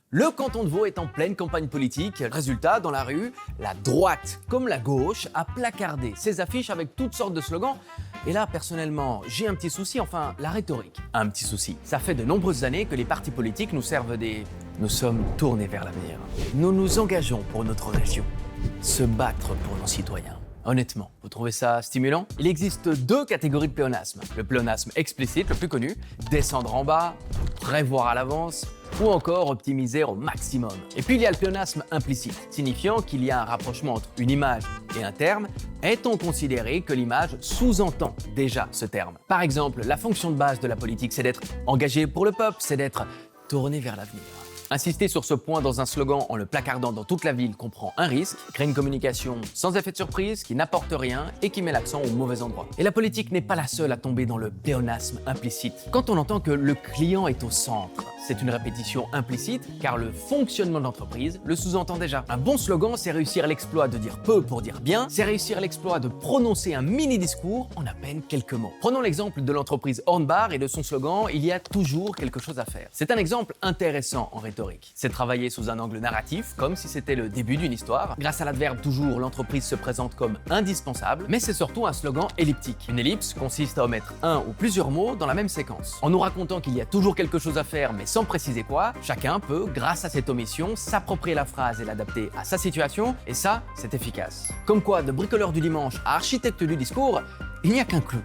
Le canton de Vaud est en pleine campagne politique. Résultat, dans la rue, la droite comme la gauche a placardé ses affiches avec toutes sortes de slogans. Et là, personnellement, j'ai un petit souci, enfin, la rhétorique. Un petit souci. Ça fait de nombreuses années que les partis politiques nous servent des... Nous sommes tournés vers l'avenir. Nous nous engageons pour notre région. Se battre pour nos citoyens. Honnêtement, vous trouvez ça stimulant? Il existe deux catégories de pléonasme. Le pléonasme explicite, le plus connu, descendre en bas, prévoir à l'avance, ou encore optimiser au maximum. Et puis il y a le pléonasme implicite, signifiant qu'il y a un rapprochement entre une image et un terme, étant considéré que l'image sous-entend déjà ce terme. Par exemple, la fonction de base de la politique, c'est d'être engagé pour le peuple, c'est d'être tourné vers l'avenir. Insister sur ce point dans un slogan en le placardant dans toute la ville comprend un risque, crée une communication sans effet de surprise, qui n'apporte rien et qui met l'accent au mauvais endroit. Et la politique n'est pas la seule à tomber dans le pléonasme implicite. Quand on entend que le client est au centre, c'est une répétition implicite car le fonctionnement de l'entreprise le sous-entend déjà. Un bon slogan, c'est réussir l'exploit de dire peu pour dire bien, c'est réussir l'exploit de prononcer un mini-discours en à peine quelques mots. Prenons l'exemple de l'entreprise Hornbach et de son slogan « Il y a toujours quelque chose à faire ». C'est un exemple intéressant en rhétorique. C'est travailler sous un angle narratif, comme si c'était le début d'une histoire. Grâce à l'adverbe toujours, l'entreprise se présente comme indispensable, mais c'est surtout un slogan elliptique. Une ellipse consiste à omettre un ou plusieurs mots dans la même séquence. En nous racontant qu'il y a toujours quelque chose à faire, mais sans préciser quoi, chacun peut, grâce à cette omission, s'approprier la phrase et l'adapter à sa situation, et ça, c'est efficace. Comme quoi, de bricoleur du dimanche à architecte du discours, il n'y a qu'un clou.